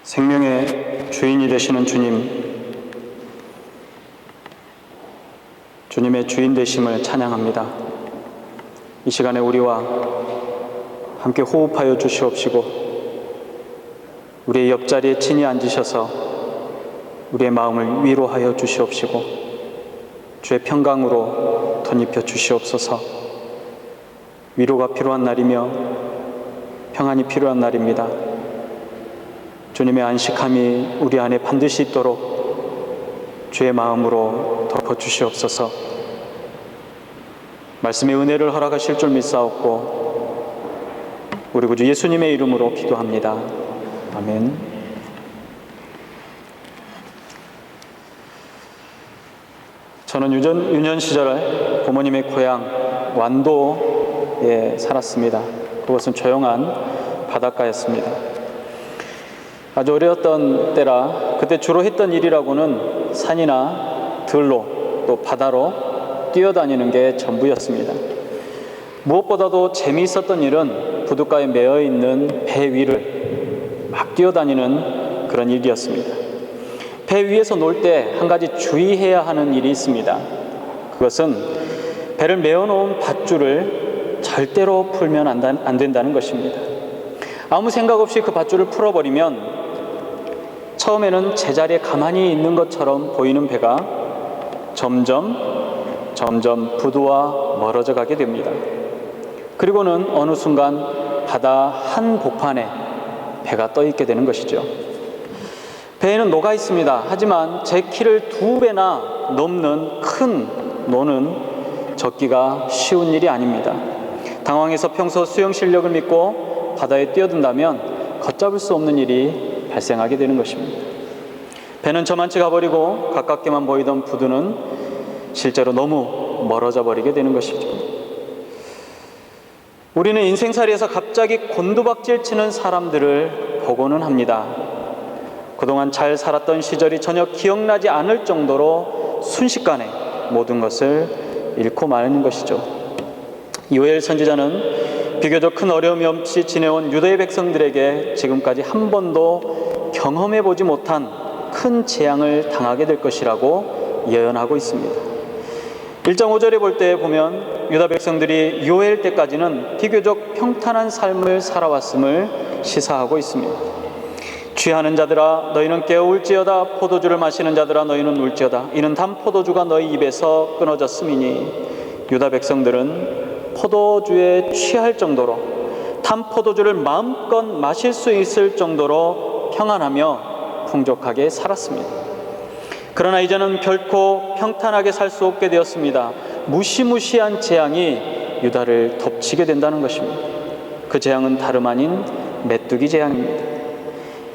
생명의 주인이 되시는 주님의 주인 되심을 찬양합니다. 이 시간에 우리와 함께 호흡하여 주시옵시고, 우리의 옆자리에 친히 앉으셔서 우리의 마음을 위로하여 주시옵시고, 주의 평강으로 덧입혀 주시옵소서. 위로가 필요한 날이며 평안이 필요한 날입니다. 주님의 안식함이 우리 안에 반드시 있도록 주의 마음으로 덮어주시옵소서. 말씀의 은혜를 허락하실 줄 믿사옵고 우리 구주 예수님의 이름으로 기도합니다. 아멘. 저는 유년 시절 부모님의 고향 완도에 살았습니다. 그곳은 조용한 바닷가였습니다. 아주 어려웠던 때라 그때 주로 했던 일이라고는 산이나 들로 또 바다로 뛰어다니는 게 전부였습니다. 무엇보다도 재미있었던 일은 부둣가에 매어있는 배 위를 막 뛰어다니는 그런 일이었습니다. 배 위에서 놀 때 한 가지 주의해야 하는 일이 있습니다. 그것은 배를 메어놓은 밧줄을 절대로 풀면 안 된다는 것입니다. 아무 생각 없이 그 밧줄을 풀어버리면 처음에는 제자리에 가만히 있는 것처럼 보이는 배가 점점 부두와 멀어져 가게 됩니다. 그리고는 어느 순간 바다 한복판에 배가 떠 있게 되는 것이죠. 배에는 노가 있습니다. 하지만 제 키를 2배나 넘는 큰 노는 젓기가 쉬운 일이 아닙니다. 당황해서 평소 수영 실력을 믿고 바다에 뛰어든다면 걷잡을 수 없는 일이 발생하게 되는 것입니다. 배는 저만치 가버리고 가깝게만 보이던 부두는 실제로 너무 멀어져 버리게 되는 것이죠. 우리는 인생살이에서 갑자기 곤두박질 치는 사람들을 보고는 합니다. 그동안 잘 살았던 시절이 전혀 기억나지 않을 정도로 순식간에 모든 것을 잃고 마는 것이죠. 요엘 선지자는 비교적 큰 어려움이 없이 지내온 유다의 백성들에게 지금까지 한 번도 경험해보지 못한 큰 재앙을 당하게 될 것이라고 예언하고 있습니다. 1장 5절에 볼 때 보면 유다 백성들이 요엘 때까지는 비교적 평탄한 삶을 살아왔음을 시사하고 있습니다. 취하는 자들아 너희는 깨어울지어다, 포도주를 마시는 자들아 너희는 울지어다, 이는 단 포도주가 너희 입에서 끊어졌음이니. 유다 백성들은 포도주에 취할 정도로, 탄 포도주를 마음껏 마실 수 있을 정도로 평안하며 풍족하게 살았습니다. 그러나 이제는 결코 평탄하게 살 수 없게 되었습니다. 무시무시한 재앙이 유다를 덮치게 된다는 것입니다. 그 재앙은 다름 아닌 메뚜기 재앙입니다.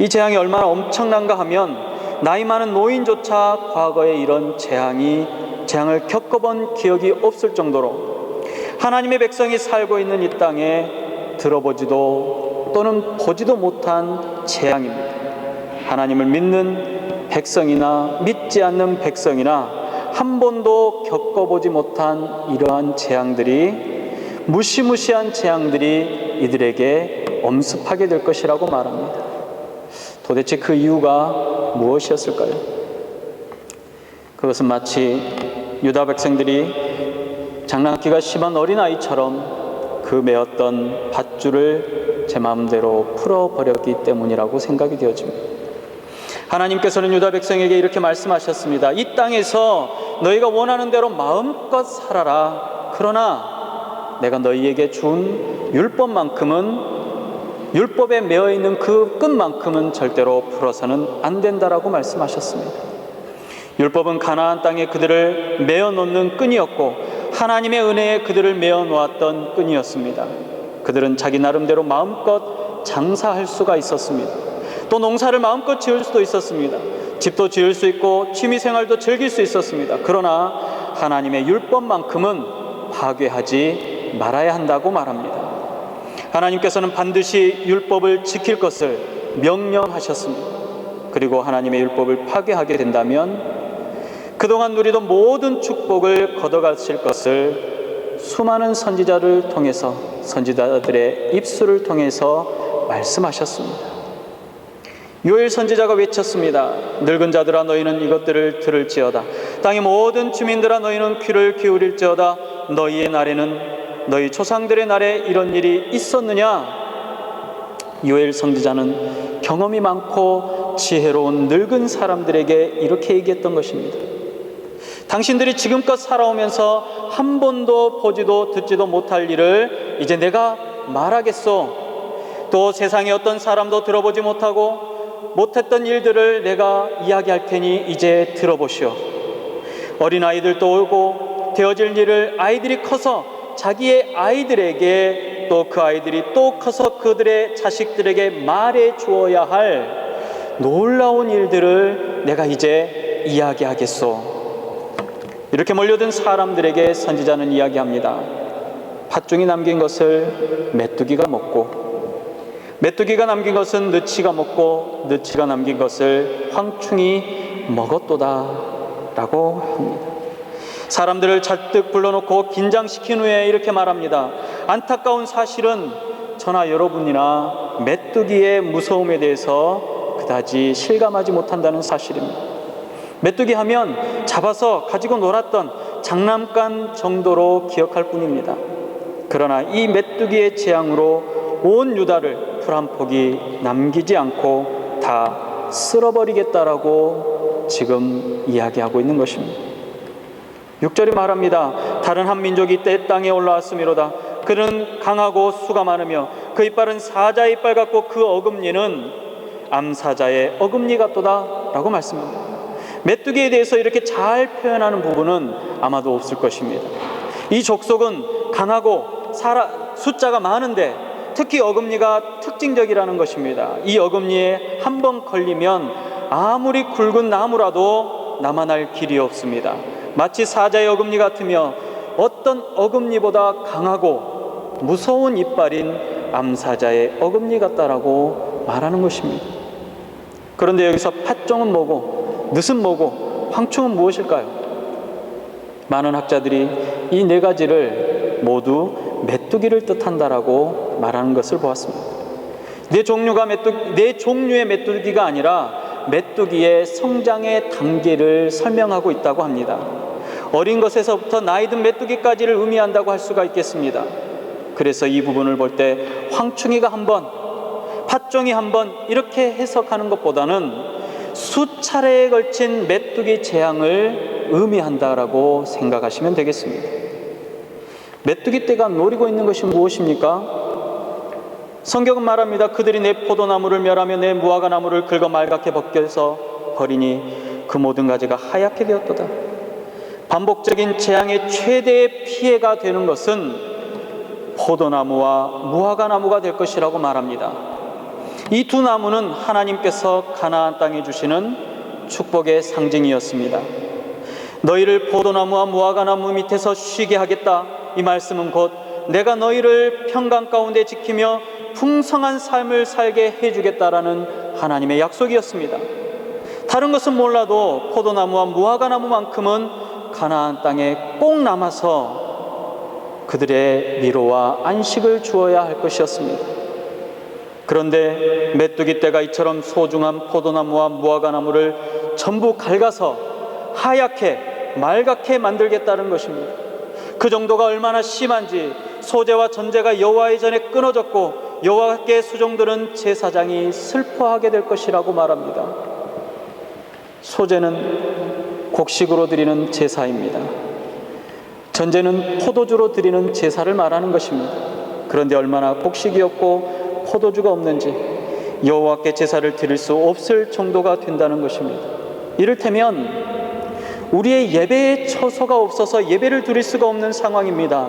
이 재앙이 얼마나 엄청난가 하면 나이 많은 노인조차 과거에 이런 재앙을 겪어본 기억이 없을 정도로 하나님의 백성이 살고 있는 이 땅에 들어보지도 또는 보지도 못한 재앙입니다. 하나님을 믿는 백성이나 믿지 않는 백성이나 한 번도 겪어보지 못한 이러한 재앙들이, 무시무시한 재앙들이 이들에게 엄습하게 될 것이라고 말합니다. 도대체 그 이유가 무엇이었을까요? 그것은 마치 유다 백성들이 장난기가 심한 어린아이처럼 그 메었던 밧줄을 제 마음대로 풀어버렸기 때문이라고 생각이 되어집니다. 하나님께서는 유다 백성에게 이렇게 말씀하셨습니다. 이 땅에서 너희가 원하는 대로 마음껏 살아라. 그러나 내가 너희에게 준 율법에 매어있는 그 끈만큼은 절대로 풀어서는 안 된다라고 말씀하셨습니다. 율법은 가나안 땅에 그들을 매어놓는 끈이었고 하나님의 은혜에 그들을 매어놓았던 끈이었습니다. 그들은 자기 나름대로 마음껏 장사할 수가 있었습니다. 또 농사를 마음껏 지을 수도 있었습니다. 집도 지을 수 있고 취미생활도 즐길 수 있었습니다. 그러나 하나님의 율법만큼은 파괴하지 말아야 한다고 말합니다. 하나님께서는 반드시 율법을 지킬 것을 명령하셨습니다. 그리고 하나님의 율법을 파괴하게 된다면 그동안 누리던 모든 축복을 걷어가실 것을 수많은 선지자를 통해서, 선지자들의 입술을 통해서 말씀하셨습니다. 요엘 선지자가 외쳤습니다. 늙은 자들아 너희는 이것들을 들을지어다. 땅의 모든 주민들아 너희는 귀를 기울일지어다. 너희의 날에는 너희 조상들의 날에 이런 일이 있었느냐? 요엘 선지자는 경험이 많고 지혜로운 늙은 사람들에게 이렇게 얘기했던 것입니다. 당신들이 지금껏 살아오면서 한 번도 보지도 듣지도 못할 일을 이제 내가 말하겠소. 또 세상의 어떤 사람도 들어보지 못했던 일들을 내가 이야기할 테니 이제 들어보시오. 어린아이들도 오고 되어질 일을 아이들이 커서 자기의 아이들에게 또 그 아이들이 또 커서 그들의 자식들에게 말해 주어야 할 놀라운 일들을 내가 이제 이야기하겠소. 이렇게 몰려든 사람들에게 선지자는 이야기합니다. 팥종이 남긴 것을 메뚜기가 먹고, 메뚜기가 남긴 것은 느치가 먹고, 느치가 남긴 것을 황충이 먹었도다 라고 합니다. 사람들을 잔뜩 불러놓고 긴장시킨 후에 이렇게 말합니다. 안타까운 사실은 저나 여러분이나 메뚜기의 무서움에 대해서 그다지 실감하지 못한다는 사실입니다. 메뚜기 하면 잡아서 가지고 놀았던 장난감 정도로 기억할 뿐입니다. 그러나 이 메뚜기의 재앙으로 온 유다를 풀 한 폭이 남기지 않고 다 쓸어버리겠다라고 지금 이야기하고 있는 것입니다. 6절이 말합니다. 다른 한 민족이 때 땅에 올라왔음이로다. 그는 강하고 수가 많으며 그 이빨은 사자의 이빨 같고 그 어금니는 암사자의 어금니 같도다 라고 말씀합니다. 메뚜기에 대해서 이렇게 잘 표현하는 부분은 아마도 없을 것입니다. 이 족속은 강하고 숫자가 많은데 특히 어금니가 특징적이라는 것입니다. 이 어금니에 한 번 걸리면 아무리 굵은 나무라도 남아날 길이 없습니다. 마치 사자의 어금니 같으며 어떤 어금니보다 강하고 무서운 이빨인 암사자의 어금니 같다라고 말하는 것입니다. 그런데 여기서 팥종은 뭐고 늑은 뭐고 황충은 무엇일까요? 많은 학자들이 이 네 가지를 모두 메뚜기를 뜻한다라고 말하는 것을 보았습니다. 네 종류의 메뚜기가 아니라 메뚜기의 성장의 단계를 설명하고 있다고 합니다. 어린 것에서부터 나이 든 메뚜기까지를 의미한다고 할 수가 있겠습니다. 그래서 이 부분을 볼 때 황충이가 한 번, 팥종이 한 번 이렇게 해석하는 것보다는 수차례에 걸친 메뚜기 재앙을 의미한다라고 생각하시면 되겠습니다. 메뚜기 떼가 노리고 있는 것이 무엇입니까? 성경은 말합니다. 그들이 내 포도나무를 멸하며 내 무화과나무를 긁어 말갛게 벗겨서 버리니 그 모든 가지가 하얗게 되었도다. 반복적인 재앙의 최대의 피해가 되는 것은 포도나무와 무화과나무가 될 것이라고 말합니다. 이 두 나무는 하나님께서 가나안 땅에 주시는 축복의 상징이었습니다. 너희를 포도나무와 무화과나무 밑에서 쉬게 하겠다. 이 말씀은 곧 내가 너희를 평강 가운데 지키며 풍성한 삶을 살게 해주겠다라는 하나님의 약속이었습니다. 다른 것은 몰라도 포도나무와 무화과나무만큼은 가나안 땅에 꼭 남아서 그들의 위로와 안식을 주어야 할 것이었습니다. 그런데 메뚜기 떼가 이처럼 소중한 포도나무와 무화과나무를 전부 갉아서 하얗게 말갛게 만들겠다는 것입니다. 그 정도가 얼마나 심한지 소재와 전제가 여호와의 전에 끊어졌고 여호와께 수종들은 제사장이 슬퍼하게 될 것이라고 말합니다. 소재는 곡식으로 드리는 제사입니다. 전제는 포도주로 드리는 제사를 말하는 것입니다. 그런데 얼마나 곡식이 없고 포도주가 없는지 여호와께 제사를 드릴 수 없을 정도가 된다는 것입니다. 이를테면 우리의 예배의 처소가 없어서 예배를 드릴 수가 없는 상황입니다.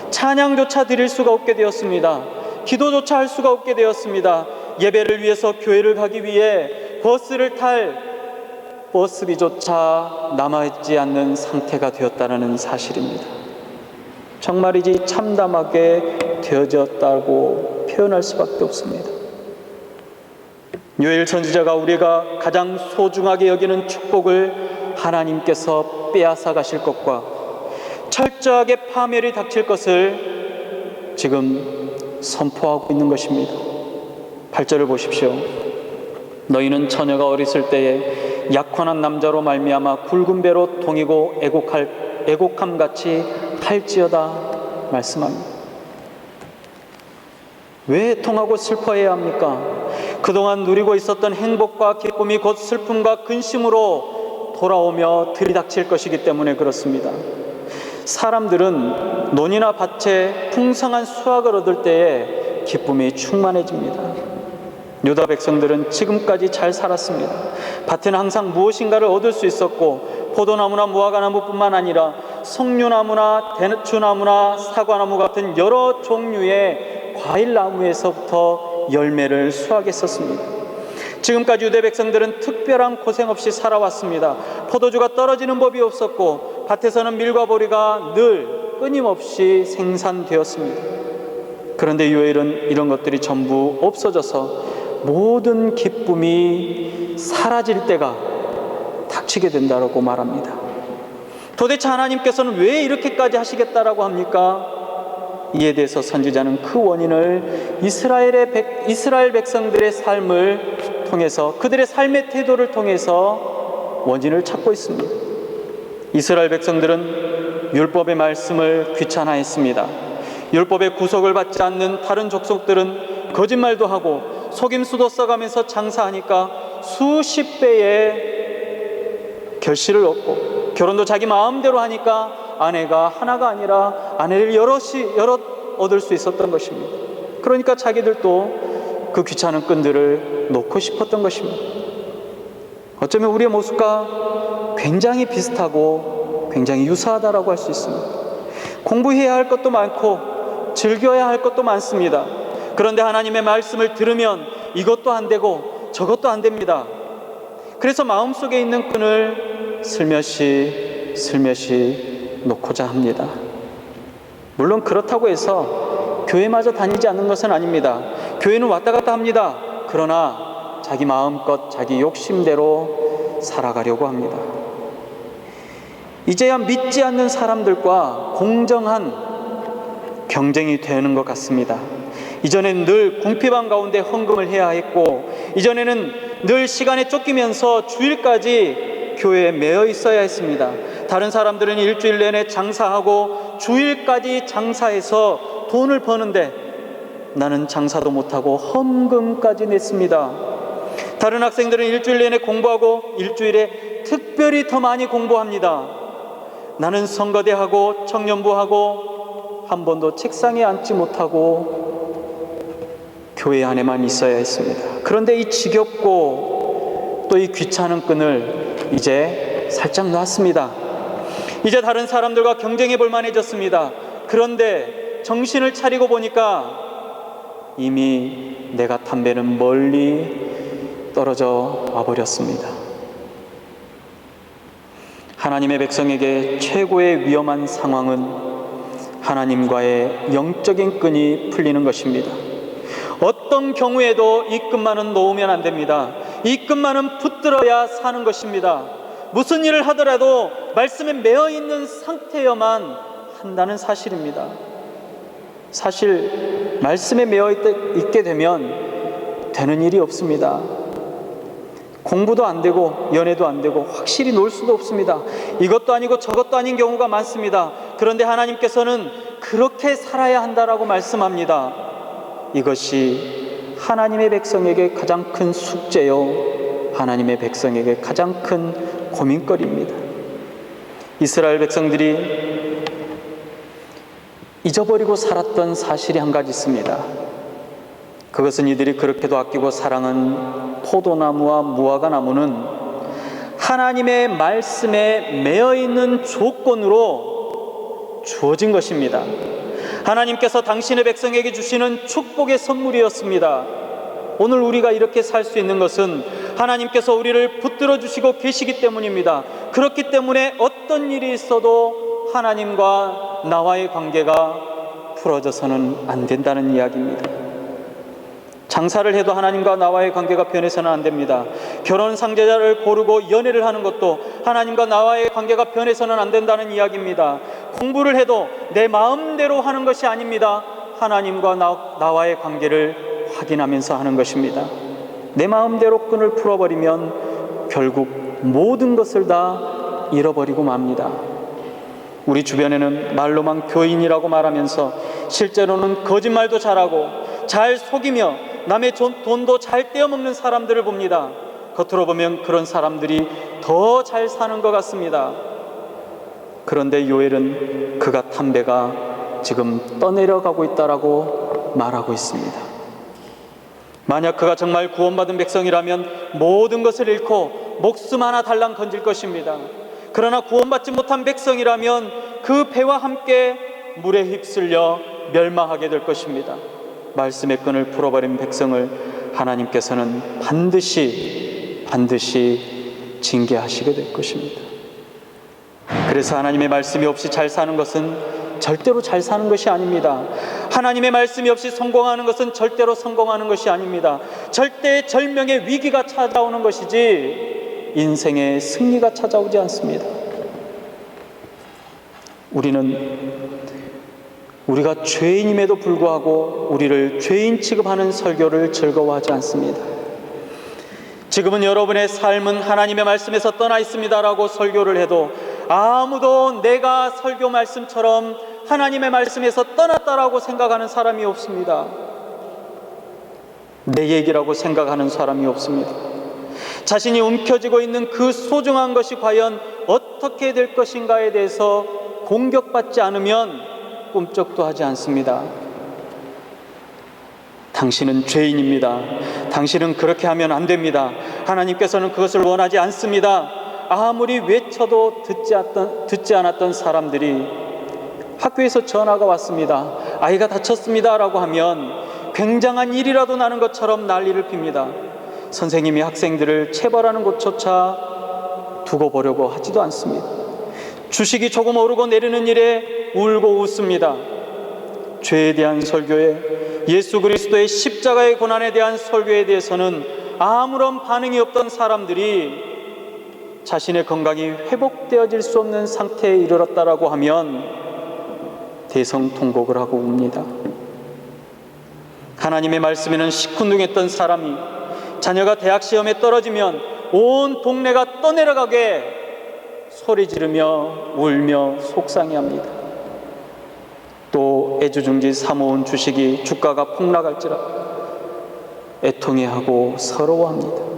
찬양조차 드릴 수가 없게 되었습니다. 기도조차 할 수가 없게 되었습니다. 예배를 위해서 교회를 가기 위해 버스를 탈 버스비조차 남아있지 않는 상태가 되었다는 사실입니다. 정말이지 참담하게 되어졌다고 표현할 수밖에 없습니다. 요엘 선지자가 우리가 가장 소중하게 여기는 축복을 하나님께서 빼앗아 가실 것과 철저하게 파멸이 닥칠 것을 지금 선포하고 있는 것입니다. 8절을 보십시오. 너희는 처녀가 어렸을 때에 약혼한 남자로 말미암아 굵은 배로 동이고 애곡함같이 할지어다 말씀합니다. 왜 애통하고 슬퍼해야 합니까? 그동안 누리고 있었던 행복과 기쁨이 곧 슬픔과 근심으로 돌아오며 들이닥칠 것이기 때문에 그렇습니다. 사람들은 논이나 밭에 풍성한 수확을 얻을 때에 기쁨이 충만해집니다. 유다 백성들은 지금까지 잘 살았습니다. 밭에는 항상 무엇인가를 얻을 수 있었고, 포도나무나 무화과나무뿐만 아니라 석류나무나 대추나무나 사과나무 같은 여러 종류의 과일나무에서부터 열매를 수확했었습니다. 지금까지 유대 백성들은 특별한 고생 없이 살아왔습니다. 포도주가 떨어지는 법이 없었고, 밭에서는 밀과 보리가 늘 끊임없이 생산되었습니다. 그런데 요엘은 이런 것들이 전부 없어져서 모든 기쁨이 사라질 때가 닥치게 된다고 말합니다. 도대체 하나님께서는 왜 이렇게까지 하시겠다라고 합니까? 이에 대해서 선지자는 그 원인을 이스라엘 백성들의 삶을 통해서, 그들의 삶의 태도를 통해서 원인을 찾고 있습니다. 이스라엘 백성들은 율법의 말씀을 귀찮아했습니다. 율법의 구속을 받지 않는 다른 족속들은 거짓말도 하고 속임수도 써가면서 장사하니까 수십 배의 결실을 얻고, 결혼도 자기 마음대로 하니까 아내가 하나가 아니라 아내를 여럿 얻을 수 있었던 것입니다. 그러니까 자기들도 그 귀찮은 끈들을 놓고 싶었던 것입니다. 어쩌면 우리의 모습과 굉장히 비슷하고 굉장히 유사하다라고 할 수 있습니다. 공부해야 할 것도 많고 즐겨야 할 것도 많습니다. 그런데 하나님의 말씀을 들으면 이것도 안 되고 저것도 안 됩니다. 그래서 마음속에 있는 끈을 슬며시 놓고자 합니다. 물론 그렇다고 해서 교회마저 다니지 않는 것은 아닙니다. 교회는 왔다 갔다 합니다. 그러나 자기 마음껏 자기 욕심대로 살아가려고 합니다. 이제야 믿지 않는 사람들과 공정한 경쟁이 되는 것 같습니다. 이전에는 늘 궁핍한 가운데 헌금을 해야 했고, 이전에는 늘 시간에 쫓기면서 주일까지 교회에 매여 있어야 했습니다. 다른 사람들은 일주일 내내 장사하고 주일까지 장사해서 돈을 버는데 나는 장사도 못하고 헌금까지 냈습니다. 다른 학생들은 일주일 내내 공부하고 일주일에 특별히 더 많이 공부합니다. 나는 선거대하고 청년부하고 한 번도 책상에 앉지 못하고 교회 안에만 있어야 했습니다. 그런데 이 지겹고 또 이 귀찮은 끈을 이제 살짝 놨습니다. 이제 다른 사람들과 경쟁해 볼 만해졌습니다. 그런데 정신을 차리고 보니까 이미 내가 담배는 멀리 떨어져 와버렸습니다. 하나님의 백성에게 최고의 위험한 상황은 하나님과의 영적인 끈이 풀리는 것입니다. 어떤 경우에도 이 끈만은 놓으면 안 됩니다. 이 끈만은 붙들어야 사는 것입니다. 무슨 일을 하더라도 말씀에 매여 있는 상태여만 한다는 사실입니다. 사실 말씀에 매여 있게 되면 되는 일이 없습니다. 공부도 안 되고 연애도 안 되고 확실히 놀 수도 없습니다. 이것도 아니고 저것도 아닌 경우가 많습니다. 그런데 하나님께서는 그렇게 살아야 한다라고 말씀합니다. 이것이 하나님의 백성에게 가장 큰 숙제요, 하나님의 백성에게 가장 큰 고민거리입니다. 이스라엘 백성들이 잊어버리고 살았던 사실이 한 가지 있습니다. 그것은 이들이 그렇게도 아끼고 사랑한 포도나무와 무화과나무는 하나님의 말씀에 매여 있는 조건으로 주어진 것입니다. 하나님께서 당신의 백성에게 주시는 축복의 선물이었습니다. 오늘 우리가 이렇게 살 수 있는 것은 하나님께서 우리를 붙들어 주시고 계시기 때문입니다. 그렇기 때문에 어떤 일이 있어도 하나님과 나와의 관계가 풀어져서는 안 된다는 이야기입니다. 장사를 해도 하나님과 나와의 관계가 변해서는 안 됩니다. 결혼 상대자를 고르고 연애를 하는 것도 하나님과 나와의 관계가 변해서는 안 된다는 이야기입니다. 공부를 해도 내 마음대로 하는 것이 아닙니다. 하나님과 나와의 관계를 확인하면서 하는 것입니다. 내 마음대로 끈을 풀어버리면 결국 모든 것을 다 잃어버리고 맙니다. 우리 주변에는 말로만 교인이라고 말하면서 실제로는 거짓말도 잘하고 잘 속이며 남의 돈도 잘 떼어먹는 사람들을 봅니다. 겉으로 보면 그런 사람들이 더 잘 사는 것 같습니다. 그런데 요엘은 그가 탄 배가 지금 떠내려가고 있다라고 말하고 있습니다. 만약 그가 정말 구원받은 백성이라면 모든 것을 잃고 목숨 하나 달랑 건질 것입니다. 그러나 구원받지 못한 백성이라면 그 배와 함께 물에 휩쓸려 멸망하게 될 것입니다. 말씀의 끈을 풀어버린 백성을 하나님께서는 반드시 징계하시게 될 것입니다. 그래서 하나님의 말씀이 없이 잘 사는 것은 절대로 잘 사는 것이 아닙니다. 하나님의 말씀이 없이 성공하는 것은 절대로 성공하는 것이 아닙니다. 절대절명의 위기가 찾아오는 것이지 인생의 승리가 찾아오지 않습니다. 우리가 죄인임에도 불구하고 우리를 죄인 취급하는 설교를 즐거워하지 않습니다. 지금은 여러분의 삶은 하나님의 말씀에서 떠나 있습니다라고 설교를 해도 아무도 내가 설교 말씀처럼 하나님의 말씀에서 떠났다라고 생각하는 사람이 없습니다. 내 얘기라고 생각하는 사람이 없습니다. 자신이 움켜쥐고 있는 그 소중한 것이 과연 어떻게 될 것인가에 대해서 공격받지 않으면 꿈쩍도 하지 않습니다. 당신은 죄인입니다. 당신은 그렇게 하면 안 됩니다. 하나님께서는 그것을 원하지 않습니다. 아무리 외쳐도 듣지 않았던 사람들이 학교에서 전화가 왔습니다. 아이가 다쳤습니다 라고 하면 굉장한 일이라도 나는 것처럼 난리를 핍니다. 선생님이 학생들을 체벌하는 곳조차 두고 보려고 하지도 않습니다. 주식이 조금 오르고 내리는 일에 울고 웃습니다. 죄에 대한 설교에, 예수 그리스도의 십자가의 고난에 대한 설교에 대해서는 아무런 반응이 없던 사람들이 자신의 건강이 회복되어질 수 없는 상태에 이르렀다라고 하면 대성통곡을 하고 웁니다. 하나님의 말씀에는 시큰둥했던 사람이 자녀가 대학 시험에 떨어지면 온 동네가 떠내려가게 소리 지르며 울며 속상해합니다. 또 애주중지 사모은 주식이 주가가 폭락할지라 애통해하고 서러워합니다.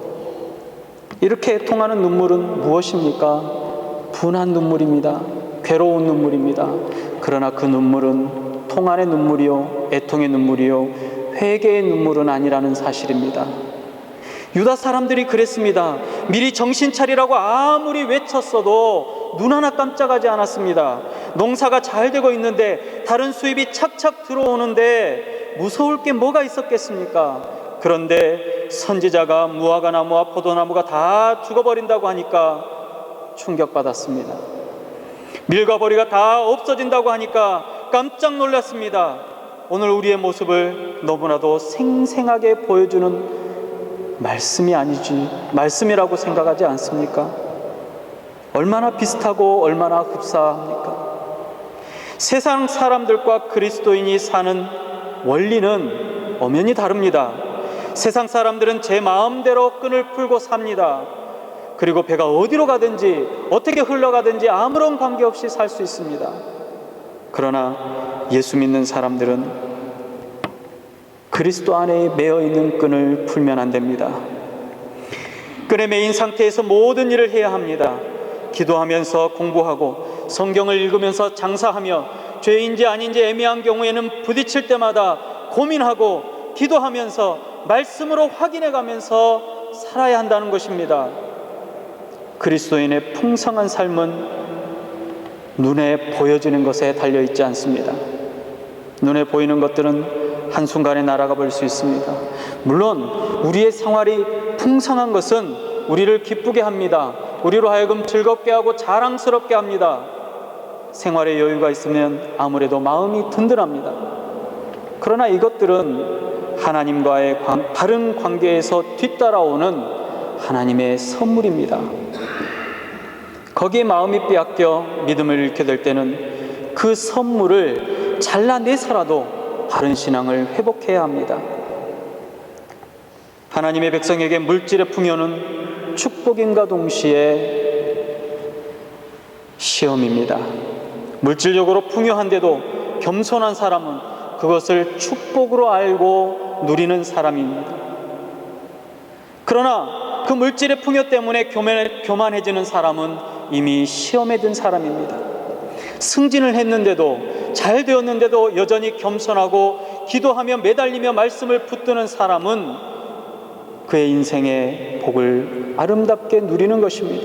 이렇게 애통하는 눈물은 무엇입니까? 분한 눈물입니다. 괴로운 눈물입니다. 그러나 그 눈물은 통한의 눈물이요, 애통의 눈물이요, 회개의 눈물은 아니라는 사실입니다. 유다 사람들이 그랬습니다. 미리 정신 차리라고 아무리 외쳤어도 눈 하나 깜짝하지 않았습니다. 농사가 잘 되고 있는데, 다른 수입이 착착 들어오는데 무서울 게 뭐가 있었겠습니까? 그런데 선지자가 무화과 나무와 포도나무가 다 죽어버린다고 하니까 충격받았습니다. 밀과 보리가 다 없어진다고 하니까 깜짝 놀랐습니다. 오늘 우리의 모습을 너무나도 생생하게 보여주는 말씀이 아니지, 말씀이라고 생각하지 않습니까? 얼마나 비슷하고 얼마나 흡사합니까? 세상 사람들과 그리스도인이 사는 원리는 엄연히 다릅니다. 세상 사람들은 제 마음대로 끈을 풀고 삽니다. 그리고 배가 어디로 가든지 어떻게 흘러가든지 아무런 관계없이 살 수 있습니다. 그러나 예수 믿는 사람들은 그리스도 안에 매어 있는 끈을 풀면 안 됩니다. 끈에 매인 상태에서 모든 일을 해야 합니다. 기도하면서 공부하고 성경을 읽으면서 장사하며 죄인지 아닌지 애매한 경우에는 부딪힐 때마다 고민하고 기도하면서 말씀으로 확인해가면서 살아야 한다는 것입니다. 그리스도인의 풍성한 삶은 눈에 보여지는 것에 달려있지 않습니다. 눈에 보이는 것들은 한순간에 날아가 버릴 수 있습니다. 물론 우리의 생활이 풍성한 것은 우리를 기쁘게 합니다. 우리로 하여금 즐겁게 하고 자랑스럽게 합니다. 생활에 여유가 있으면 아무래도 마음이 든든합니다. 그러나 이것들은 하나님과의 바른 관계에서 뒤따라오는 하나님의 선물입니다. 거기에 마음이 빼앗겨 믿음을 잃게 될 때는 그 선물을 잘라내서라도 바른 신앙을 회복해야 합니다. 하나님의 백성에게 물질의 풍요는 축복임과 동시에 시험입니다. 물질적으로 풍요한데도 겸손한 사람은 그것을 축복으로 알고 누리는 사람입니다. 그러나 그 물질의 풍요 때문에 교만해지는 사람은 이미 시험에 든 사람입니다. 승진을 했는데도, 잘 되었는데도 여전히 겸손하고 기도하며 매달리며 말씀을 붙드는 사람은 그의 인생의 복을 아름답게 누리는 것입니다.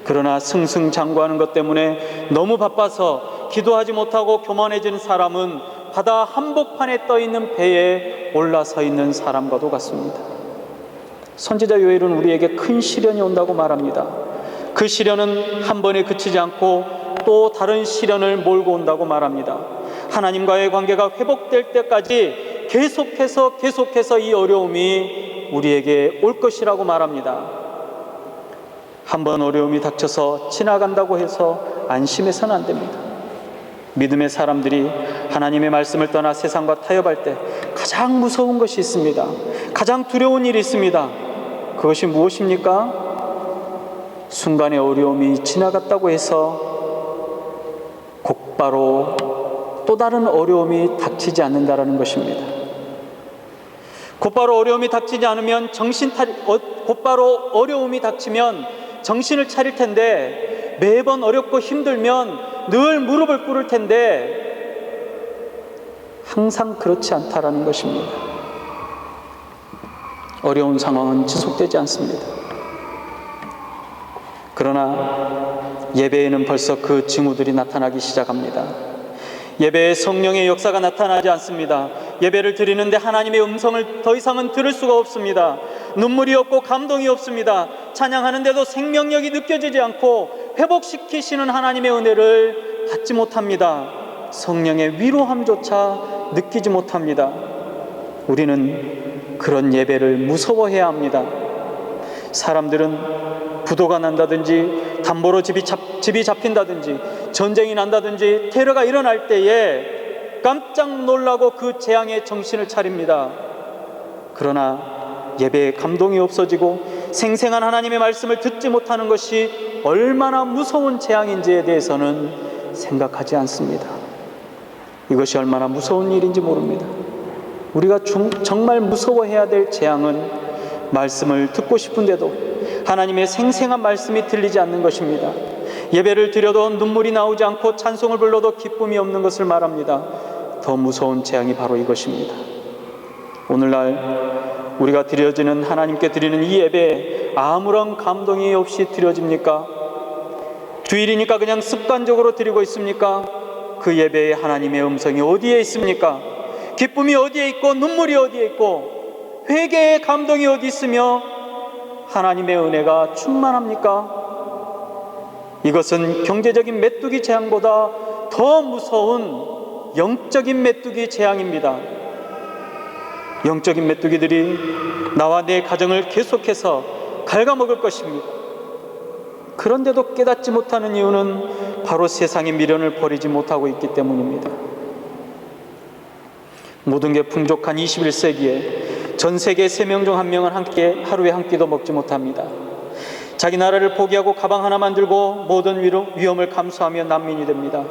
그러나 승승장구하는 것 때문에 너무 바빠서 기도하지 못하고 교만해지는 사람은 바다 한복판에 떠있는 배에 올라서 있는 사람과도 같습니다. 선지자 요엘은 우리에게 큰 시련이 온다고 말합니다. 그 시련은 한 번에 그치지 않고 또 다른 시련을 몰고 온다고 말합니다. 하나님과의 관계가 회복될 때까지 계속해서 이 어려움이 우리에게 올 것이라고 말합니다. 한 번 어려움이 닥쳐서 지나간다고 해서 안심해서는 안 됩니다. 믿음의 사람들이 하나님의 말씀을 떠나 세상과 타협할 때 가장 무서운 것이 있습니다. 가장 두려운 일이 있습니다. 그것이 무엇입니까? 순간의 어려움이 지나갔다고 해서 곧바로 또 다른 어려움이 닥치지 않는다라는 것입니다. 곧바로 어려움이 닥치지 않으면 곧바로 어려움이 닥치면 정신을 차릴 텐데, 매번 어렵고 힘들면 늘 무릎을 꿇을 텐데 항상 그렇지 않다라는 것입니다. 어려운 상황은 지속되지 않습니다. 그러나 예배에는 벌써 그 징후들이 나타나기 시작합니다. 예배에 성령의 역사가 나타나지 않습니다. 예배를 드리는데 하나님의 음성을 더 이상은 들을 수가 없습니다. 눈물이 없고 감동이 없습니다. 찬양하는데도 생명력이 느껴지지 않고 회복시키시는 하나님의 은혜를 받지 못합니다. 성령의 위로함조차 느끼지 못합니다. 우리는 그런 예배를 무서워해야 합니다. 사람들은 부도가 난다든지 담보로 집이 잡힌다든지 전쟁이 난다든지 테러가 일어날 때에 깜짝 놀라고 그 재앙에 정신을 차립니다. 그러나 예배에 감동이 없어지고 생생한 하나님의 말씀을 듣지 못하는 것이 얼마나 무서운 재앙인지에 대해서는 생각하지 않습니다. 이것이 얼마나 무서운 일인지 모릅니다. 우리가 정말 무서워해야 될 재앙은 말씀을 듣고 싶은데도 하나님의 생생한 말씀이 들리지 않는 것입니다. 예배를 드려도 눈물이 나오지 않고 찬송을 불러도 기쁨이 없는 것을 말합니다. 더 무서운 재앙이 바로 이것입니다. 오늘날 우리가 드려지는, 하나님께 드리는 이 예배에 아무런 감동이 없이 드려집니까? 주일이니까 그냥 습관적으로 드리고 있습니까? 그 예배에 하나님의 음성이 어디에 있습니까? 기쁨이 어디에 있고 눈물이 어디에 있고 회개의 감동이 어디 있으며 하나님의 은혜가 충만합니까? 이것은 경제적인 메뚜기 재앙보다 더 무서운 영적인 메뚜기 재앙입니다. 영적인 메뚜기들이 나와 내 가정을 계속해서 갉아먹을 것입니다. 그런데도 깨닫지 못하는 이유는 바로 세상의 미련을 버리지 못하고 있기 때문입니다. 모든 게 풍족한 21세기에 전 세계 3명 중 1명은 하루에 한 끼도 먹지 못합니다. 자기 나라를 포기하고 가방 하나만 들고 모든 위험을 감수하며 난민이 됩니다.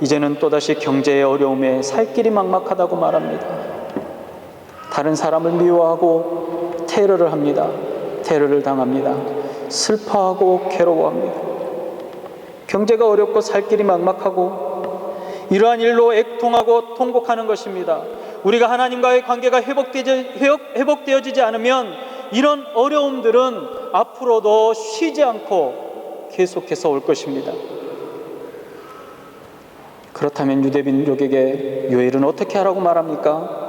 이제는 또다시 경제의 어려움에 살 길이 막막하다고 말합니다. 다른 사람을 미워하고 테러를 합니다. 테러를 당합니다. 슬퍼하고 괴로워합니다. 경제가 어렵고 살 길이 막막하고 이러한 일로 애통하고 통곡하는 것입니다. 우리가 하나님과의 관계가 회복되어지지 않으면 이런 어려움들은 앞으로도 쉬지 않고 계속해서 올 것입니다. 그렇다면 유대민족에게 요엘은 어떻게 하라고 말합니까?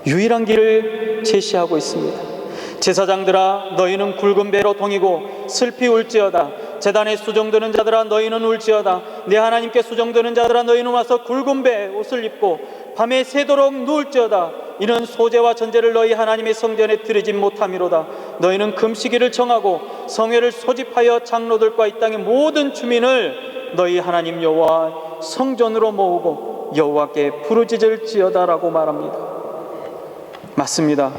유일한 길을 제시하고 있습니다. 제사장들아, 너희는 굵은 배로 동이고 슬피 울지어다. 제단에 수정되는 자들아, 너희는 울지어다. 내 하나님께 수정되는 자들아, 너희는 와서 굵은 배 옷을 입고 밤에 새도록 누울지어다. 이는 소제와 전제를 너희 하나님의 성전에 드리지 못함이로다. 너희는 금식일을 정하고 성회를 소집하여 장로들과 이 땅의 모든 주민을 너희 하나님 여호와 성전으로 모으고 여호와께 부르짖을지어다라고 말합니다. 맞습니다.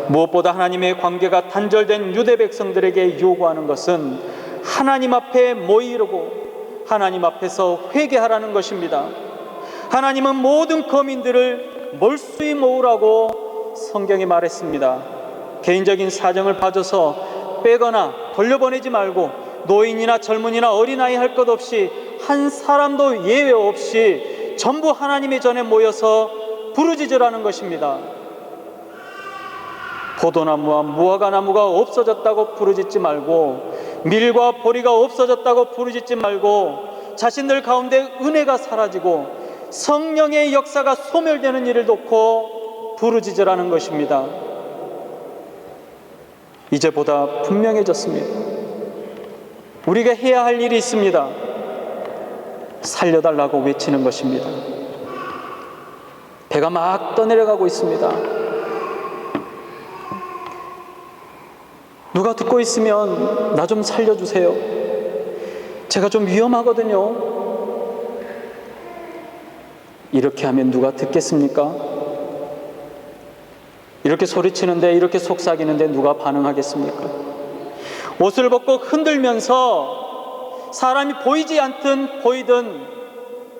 무엇보다 하나님의 관계가 단절된 유대 백성들에게 요구하는 것은 하나님 앞에 모이려고 하나님 앞에서 회개하라는 것입니다. 하나님은 모든 거민들을 몰수히 모으라고 성경에 말했습니다. 개인적인 사정을 봐줘서 빼거나 돌려보내지 말고 노인이나 젊은이나 어린아이 할 것 없이 한 사람도 예외 없이 전부 하나님의 전에 모여서 부르짖으라는 것입니다. 포도나무와 무화과나무가 없어졌다고 부르짖지 말고, 밀과 보리가 없어졌다고 부르짖지 말고, 자신들 가운데 은혜가 사라지고 성령의 역사가 소멸되는 일을 놓고 부르짖으라는 것입니다. 이제보다 분명해졌습니다. 우리가 해야 할 일이 있습니다. 살려달라고 외치는 것입니다. 배가 막 떠내려가고 있습니다. 누가 듣고 있으면 나 좀 살려주세요. 제가 좀 위험하거든요. 이렇게 하면 누가 듣겠습니까? 이렇게 소리치는데, 이렇게 속삭이는데 누가 반응하겠습니까? 옷을 벗고 흔들면서 사람이 보이지 않든 보이든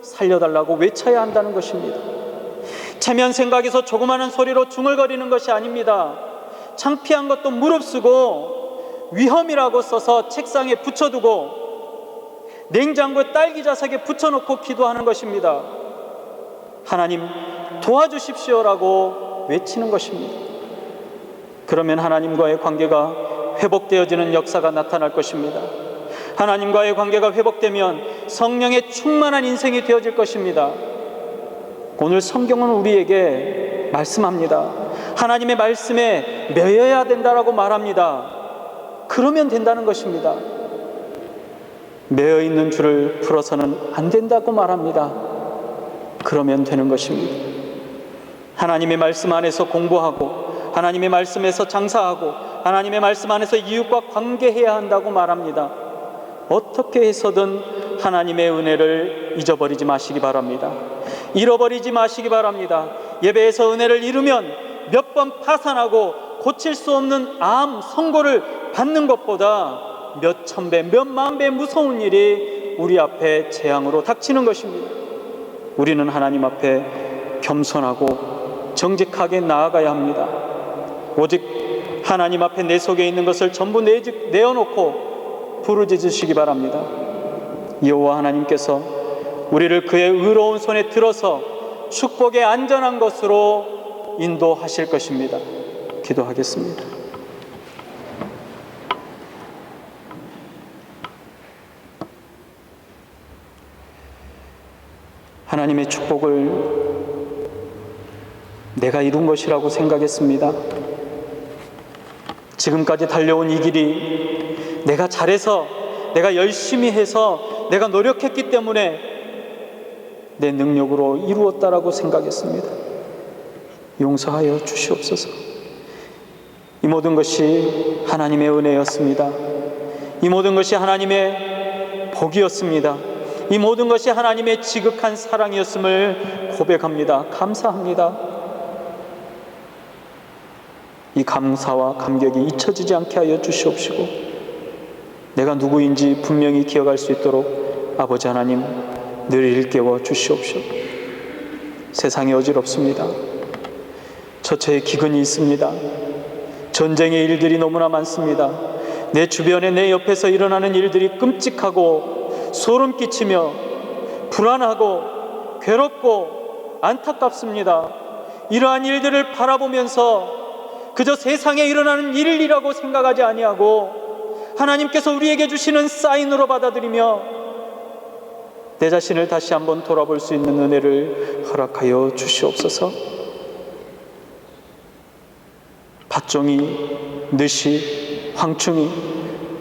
살려달라고 외쳐야 한다는 것입니다. 체면 생각에서 조그마한 소리로 중얼거리는 것이 아닙니다. 창피한 것도 무릅쓰고 위험이라고 써서 책상에 붙여두고 냉장고에 딸기 자석에 붙여놓고 기도하는 것입니다. 하나님 도와주십시오라고 외치는 것입니다. 그러면 하나님과의 관계가 회복되어지는 역사가 나타날 것입니다. 하나님과의 관계가 회복되면 성령의 충만한 인생이 되어질 것입니다. 오늘 성경은 우리에게 말씀합니다. 하나님의 말씀에 매여야 된다라고 말합니다. 그러면 된다는 것입니다. 매여 있는 줄을 풀어서는 안 된다고 말합니다. 그러면 되는 것입니다. 하나님의 말씀 안에서 공부하고, 하나님의 말씀에서 장사하고, 하나님의 말씀 안에서 이웃과 관계해야 한다고 말합니다. 어떻게 해서든 하나님의 은혜를 잊어버리지 마시기 바랍니다. 잃어버리지 마시기 바랍니다. 예배에서 은혜를 잃으면 몇 번 파산하고 고칠 수 없는 암, 선고를 받는 것보다 몇 천 배, 몇 만 배 무서운 일이 우리 앞에 재앙으로 닥치는 것입니다. 우리는 하나님 앞에 겸손하고 정직하게 나아가야 합니다. 오직 하나님 앞에 내 속에 있는 것을 전부 내어놓고 부르짖으시기 바랍니다. 여호와 하나님께서 우리를 그의 의로운 손에 들어서 축복의 안전한 것으로 인도하실 것입니다. 기도하겠습니다. 하나님의 축복을 내가 이룬 것이라고 생각했습니다. 지금까지 달려온 이 길이 내가 잘해서, 내가 열심히 해서, 내가 노력했기 때문에 내 능력으로 이루었다라고 생각했습니다. 용서하여 주시옵소서. 이 모든 것이 하나님의 은혜였습니다. 이 모든 것이 하나님의 복이었습니다. 이 모든 것이 하나님의 지극한 사랑이었음을 고백합니다. 감사합니다. 이 감사와 감격이 잊혀지지 않게 하여 주시옵시고, 내가 누구인지 분명히 기억할 수 있도록 아버지 하나님 늘 일깨워 주시옵시고, 세상이 어지럽습니다. 처처에 기근이 있습니다. 전쟁의 일들이 너무나 많습니다. 내 주변에, 내 옆에서 일어나는 일들이 끔찍하고 소름 끼치며 불안하고 괴롭고 안타깝습니다. 이러한 일들을 바라보면서 그저 세상에 일어나는 일이라고 생각하지 아니하고 하나님께서 우리에게 주시는 사인으로 받아들이며 내 자신을 다시 한번 돌아볼 수 있는 은혜를 허락하여 주시옵소서. 팥종이, 늦이, 황충이,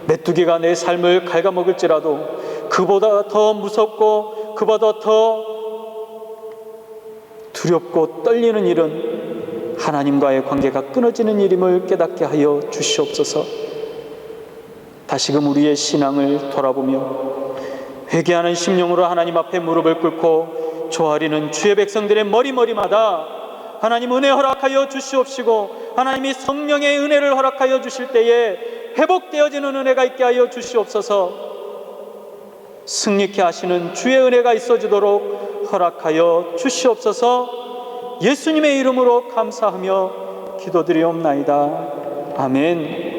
메뚜기가 내 삶을 갉아먹을지라도 그보다 더 무섭고 그보다 더 두렵고 떨리는 일은 하나님과의 관계가 끊어지는 일임을 깨닫게 하여 주시옵소서. 다시금 우리의 신앙을 돌아보며 회개하는 심령으로 하나님 앞에 무릎을 꿇고 조아리는 주의 백성들의 머리마다 하나님 은혜 허락하여 주시옵시고 하나님이 성령의 은혜를 허락하여 주실 때에 회복되어지는 은혜가 있게 하여 주시옵소서. 승리케 하시는 주의 은혜가 있어지도록 허락하여 주시옵소서. 예수님의 이름으로 감사하며 기도드리옵나이다. 아멘.